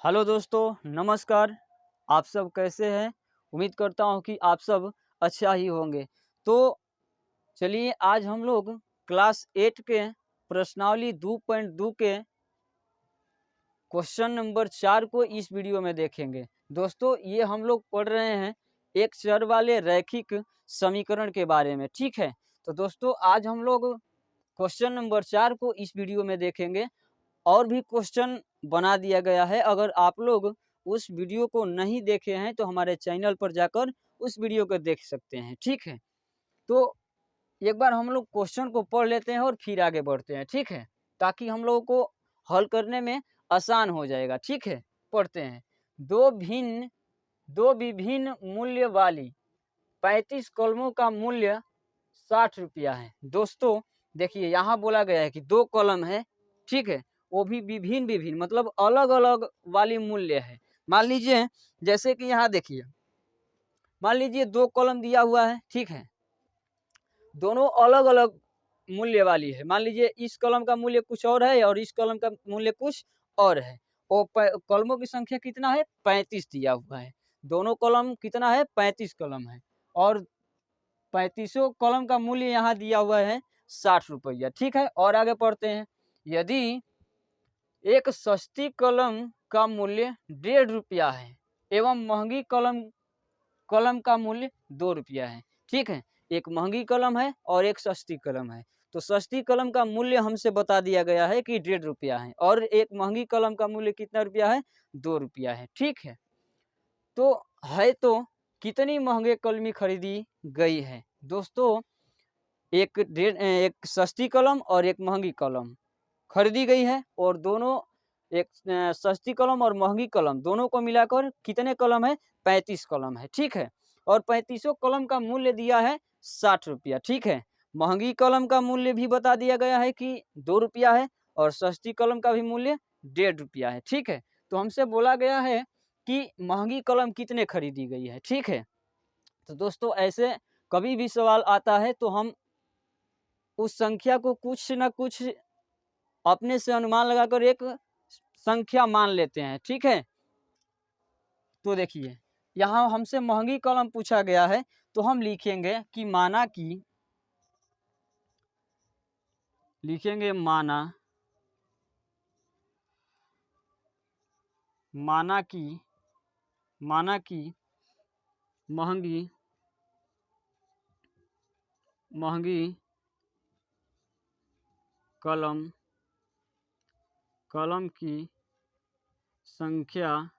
Hello दोस्तों, नमस्कार। आप सब कैसे हैं? उम्मीद करता हूँ कि आप सब अच्छा ही होंगे। तो चलिए आज हम लोग क्लास 8 के प्रश्नावली 2.2 के क्वेश्चन नंबर 4 को इस वीडियो में देखेंगे। दोस्तों ये हम लोग पढ़ रहे हैं एक चर वाले रैखिक समीकरण के बारे में, ठीक है। तो दोस्तों आज हम लोग क्वेश्चन नंबर 4 को इस वीडियो में देखेंगे। और भी क्वेश्चन बना दिया गया है। अगर आप लोग उस वीडियो को नहीं देखे हैं तो हमारे चैनल पर जाकर उस वीडियो को देख सकते हैं, ठीक है। तो एक बार हम लोग क्वेश्चन को पढ़ लेते हैं और फिर आगे बढ़ते हैं, ठीक है, ताकि हम लोगों को हल करने में आसान हो जाएगा, ठीक है। पढ़ते हैं। दो विभिन्न मूल्य वाली 35 कलमों का मूल्य 60 रुपया है। दोस्तों देखिए यहाँ बोला गया है कि दो कलम है, ठीक है, वो भी विभिन्न विभिन्न मतलब अलग अलग वाली मूल्य है। मान लीजिए जैसे कि यहाँ देखिए, मान लीजिए दो कलम दिया हुआ है, ठीक है, दोनों अलग अलग मूल्य वाली है। मान लीजिए इस कलम का मूल्य कुछ और है और इस कलम का मूल्य कुछ और है। और कलमों की संख्या कितना है? 35 दिया हुआ है। दोनों कलम कितना है? 35 कलम है। और 35 कलम का मूल्य यहाँ दिया हुआ है 60 रुपया, ठीक है। और आगे पढ़ते हैं। यदि एक सस्ती कलम का मूल्य 1.5 रुपया है एवं महंगी कलम का मूल्य 2 रुपया है, ठीक है। एक महंगी कलम है और एक सस्ती कलम है। तो सस्ती कलम का मूल्य हमसे बता दिया गया है कि 1.5 रुपया है और एक महंगी कलम का मूल्य कितना रुपया है? 2 रुपया है, ठीक है। तो कितनी महंगे कलमी खरीदी गई है? दोस्तों एक सस्ती कलम और एक महंगी कलम खरीदी गई है और दोनों एक सस्ती कलम और महंगी कलम दोनों को मिलाकर कितने कलम है? 35 कलम है, ठीक है। और 35 कलम का मूल्य दिया है 60 रुपया, ठीक है। महंगी कलम का मूल्य भी बता दिया गया है कि 2 रुपया है और सस्ती कलम का भी मूल्य 1.5 रुपया है, ठीक है। तो हमसे बोला गया है कि महंगी कलम कितने खरीदी गई है, ठीक है। तो दोस्तों ऐसे कभी भी सवाल आता है तो हम उस संख्या को कुछ न कुछ अपने से अनुमान लगाकर एक संख्या मान लेते हैं, ठीक है। तो देखिए यहाँ हमसे महंगी कलम पूछा गया है तो हम लिखेंगे कि माना कि माना कि महंगी कलम की संख्या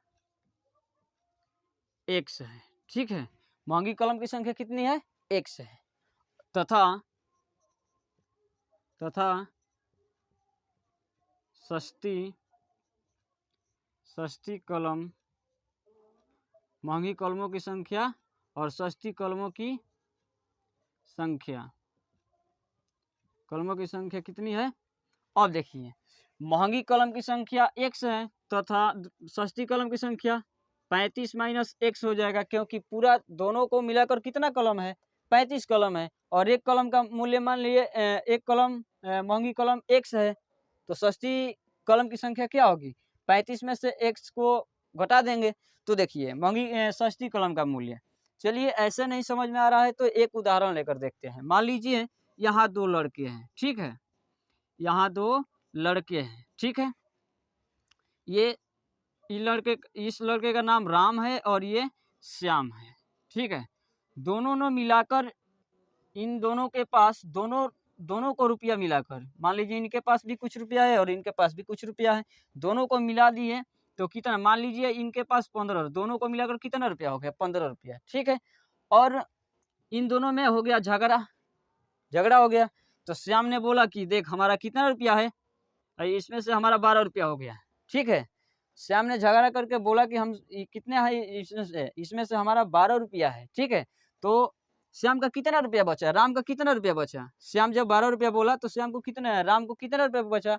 x है, ठीक है। महंगी कलम की संख्या कितनी है? x है। तथा सस्ती कलम, महंगी कलमों की संख्या और सस्ती कलमों की संख्या कितनी है? अब देखिए महंगी कलम की संख्या x है तथा सस्ती कलम की संख्या 35 माइनस x हो जाएगा, क्योंकि पूरा दोनों को मिलाकर कितना कलम है? 35 कलम है। और एक कलम का मूल्य मान लिए एक कलम महंगी कलम x है तो सस्ती कलम की संख्या क्या होगी? 35 में से x को घटा देंगे तो देखिए महंगी सस्ती कलम का मूल्य। चलिए ऐसे नहीं समझ में आ रहा है तो एक उदाहरण लेकर देखते हैं। मान लीजिए यहाँ दो लड़के हैं, ठीक है, यहाँ दो लड़के हैं, ठीक है। इस लड़के का नाम राम है और ये श्याम है, ठीक है। दोनों ने मिलाकर इन दोनों के पास दोनों को रुपया मिलाकर, मान लीजिए इनके पास भी कुछ रुपया है और इनके पास भी कुछ रुपया है, दोनों को मिला दिए तो कितना? मान लीजिए इनके पास 15, दोनों को मिलाकर कितना रुपया हो गया? 15 रुपया, ठीक है। और इन दोनों में हो गया झगड़ा हो गया। तो श्याम ने बोला कि देख हमारा कितना रुपया है, इसमें से हमारा 12 रुपया हो गया, ठीक है। श्याम ने झगड़ा करके बोला कि हम कितने है इसमें से हमारा 12 रुपया है, ठीक है। तो श्याम का कितना रुपया बचा? राम का कितना रुपया बचा? श्याम जब 12 रुपया बोला तो श्याम को कितना, राम को कितना रुपया बचा?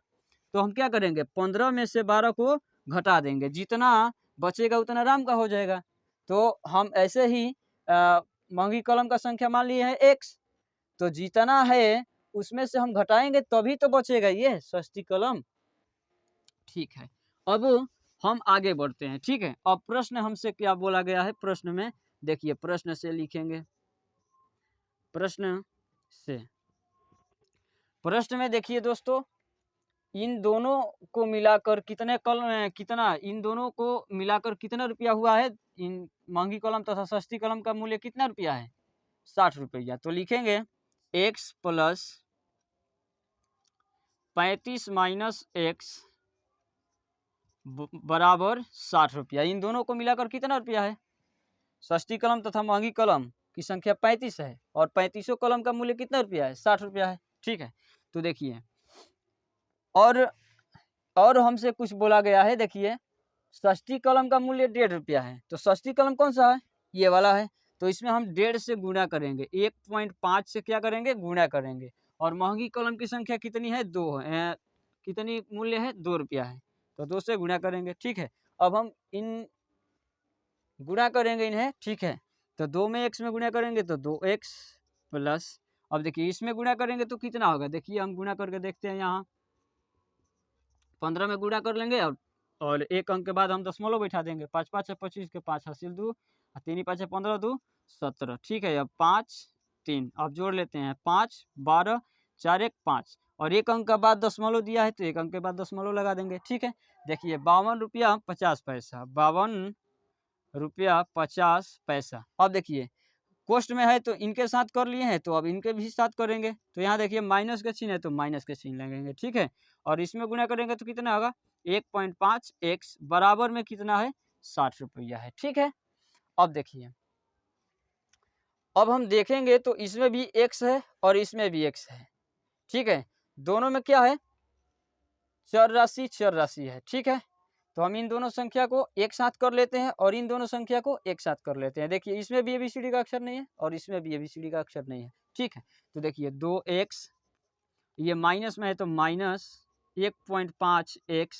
तो हम क्या करेंगे? 15 में से 12 को घटा देंगे, जितना बचेगा उतना राम का हो जाएगा। तो हम ऐसे ही महंगी कलम का संख्या मान लिए है x, तो जितना है उसमें से हम घटाएंगे तभी तो बचेगा ये सस्ती कलम, ठीक है। अब हम आगे बढ़ते हैं, ठीक है। अब प्रश्न हमसे क्या बोला गया है, प्रश्न में देखिए, प्रश्न से लिखेंगे, प्रश्न से, प्रश्न में देखिए दोस्तों, इन दोनों को मिलाकर कितना इन दोनों को मिलाकर कितना रुपया हुआ है, इन महंगी कलम तथा सस्ती कलम का मूल्य कितना रुपया है, 60 रुपया। तो लिखेंगे x प्लस 35 माइनस x बराबर 60 रुपया। इन दोनों को मिलाकर कितना रुपया है, सस्ती कलम तथा महंगी कलम की संख्या 35 है और 35 कलम का मूल्य कितना रुपया है, 60 रुपया है, ठीक है। तो देखिए, और हमसे कुछ बोला गया है, देखिए सस्ती कलम का मूल्य 1.5 रुपया है। तो सस्ती कलम कौन सा है, ये वाला है। तो इसमें हम 1.5 से गुणा करेंगे, 1.5 से क्या करेंगे, गुणा करेंगे। और महंगी कलम की संख्या कितनी है, 2 है, कितनी मूल्य है, 2 रुपया है, तो 2 से गुणा करेंगे, ठीक है। अब हम इन गुणा करेंगे इन्हें, ठीक है। तो 2 में x में गुणा करेंगे तो 2x प्लस, अब देखिए इसमें गुणा करेंगे तो कितना होगा, देखिए हम गुणा करके देखते हैं, यहाँ 15 में गुणा कर लेंगे और एक अंक के बाद हम दशमलव बैठा देंगे, 5 5 है 25 के 5 हासिल 2, 3 5 है 15 2 17, ठीक है। अब 5 3 अब जोड़ लेते हैं, 5 12 4 1 5, और एक अंक का बाद दशमलव दिया है तो एक अंक के बाद दशमलव लगा देंगे, ठीक है। देखिए 52 रुपया 50 पैसा, 52 रुपया 50 पैसा। अब देखिए कोष्ट में है तो इनके साथ कर लिए हैं, तो अब इनके भी साथ करेंगे। तो यहाँ देखिए माइनस का चिन्ह है तो माइनस का चिन्ह लगेंगे, ठीक है। और इसमें गुणा करेंगे तो कितना होगा, 1.5 x बराबर में कितना है, 60 रुपया है, ठीक है। अब देखिए, अब हम देखेंगे तो इसमें भी x है और इसमें भी x है, ठीक है। दोनों में क्या है, चर राशि है, ठीक है। तो हम इन दोनों संख्या को एक साथ कर लेते हैं और इन दोनों संख्या को एक साथ कर लेते हैं। देखिए इसमें भी ABCD का अक्षर नहीं है और इसमें भी ABCD का अक्षर नहीं है, ठीक है। तो देखिए 2x, ये माइनस में है तो माइनस 1.5x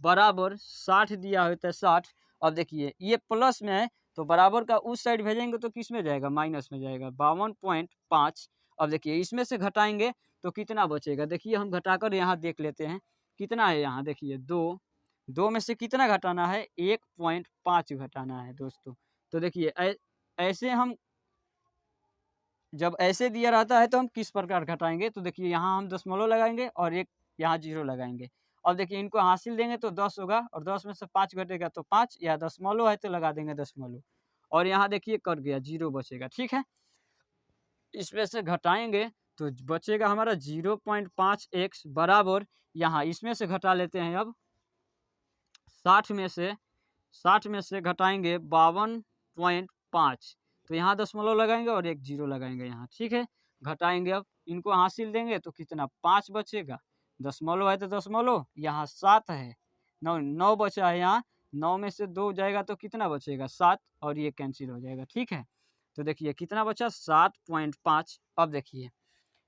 बराबर 60 दिया होता है 60। अब देखिए ये प्लस में है तो बराबर का उस साइड भेजेंगे तो किस में जाएगा, माइनस में जाएगा, 52.5। अब देखिए इसमें से घटाएंगे तो कितना बचेगा, देखिए हम घटाकर यहाँ देख लेते हैं कितना है, यहाँ देखिए 2 में से कितना घटाना है, 1.5 घटाना है दोस्तों। तो देखिए ऐसे हम जब ऐसे दिया रहता है तो हम किस प्रकार घटाएंगे, तो देखिए यहाँ हम दशमलव लगाएंगे और एक यहाँ 0 लगाएंगे। अब देखिए इनको हासिल देंगे तो 10 होगा और 10 में से 5 घटेगा तो 5, या दशमलव है तो लगा देंगे दशमलव, और यहाँ देखिए कट गया, 0 बचेगा, ठीक है। इसमें से घटाएंगे तो बचेगा हमारा 0.5x बराबर, यहाँ इसमें से घटा लेते हैं, अब 60 में से घटाएंगे 52.5, तो यहाँ दशमलव लगाएंगे और एक 0 लगाएंगे यहाँ, ठीक है। घटाएंगे, अब इनको हासिल देंगे तो कितना, 5 बचेगा, दशमलव है तो दशमलव, यहाँ 7 है, 9 बचा है, यहाँ 9 में से 2 जाएगा तो कितना बचेगा, 7, और ये कैंसिल हो जाएगा, ठीक है। तो देखिए कितना बचा, 7.5। अब देखिए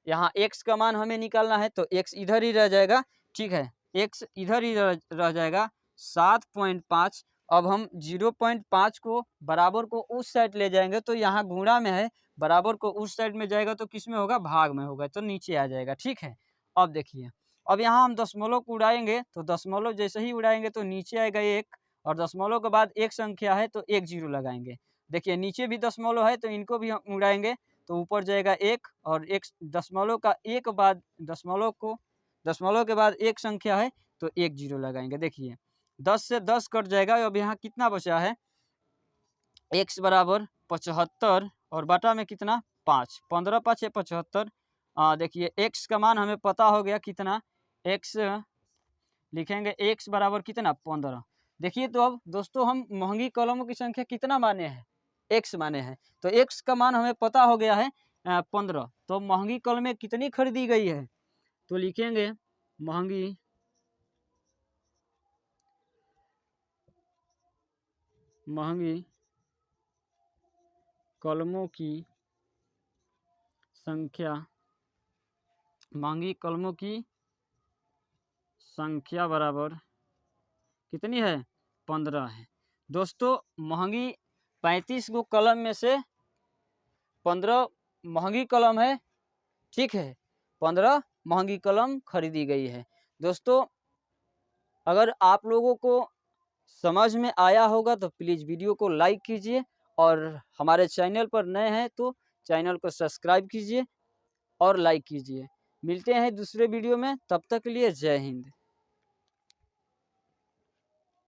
यहाँ x का मान हमें निकालना है तो x इधर ही रह जाएगा, ठीक है, x इधर ही रह जाएगा, 7.5। अब हम 0.5 को बराबर को उस साइड ले जाएंगे तो यहाँ गुणा में है, बराबर को उस साइड में जाएगा तो किस में होगा, भाग में होगा, तो नीचे आ जाएगा, ठीक है। अब देखिए, अब यहाँ हम दशमलव को उड़ाएंगे तो दशमलव जैसे ही उड़ाएंगे तो नीचे आएगा 1, और दशमलव के बाद एक संख्या है तो एक 0 लगाएंगे। देखिए नीचे भी दशमलव है तो इनको भी हम उड़ाएंगे तो ऊपर जाएगा 1, और एक दशमलव का एक बाद दशमलव के बाद एक संख्या है तो एक 0 लगाएंगे। देखिए 10 से 10 कट जाएगा, अब यहाँ कितना बचा है, x बराबर 75 और बटा में कितना, 5, 15 5 है 75। देखिए x का मान हमें पता हो गया कितना, x लिखेंगे, x बराबर कितना, 15। देखिए तो अब दोस्तों हम महंगी कलमों की संख्या कितना माने हैं, x माने हैं, तो x का मान हमें पता हो गया है 15। तो महंगी कलमें कितनी खरीदी गई है, तो लिखेंगे महंगी कलमों की संख्या, महंगी कलमों की संख्या बराबर कितनी है, 15 है। दोस्तों महंगी 35 गो कलम में से 15 महंगी कलम है, ठीक है, 15 महंगी कलम खरीदी गई है। दोस्तों अगर आप लोगों को समझ में आया होगा तो प्लीज़ वीडियो को लाइक कीजिए और हमारे चैनल पर नए हैं तो चैनल को सब्सक्राइब कीजिए और लाइक कीजिए। मिलते हैं दूसरे वीडियो में, तब तक के लिए जय हिंद।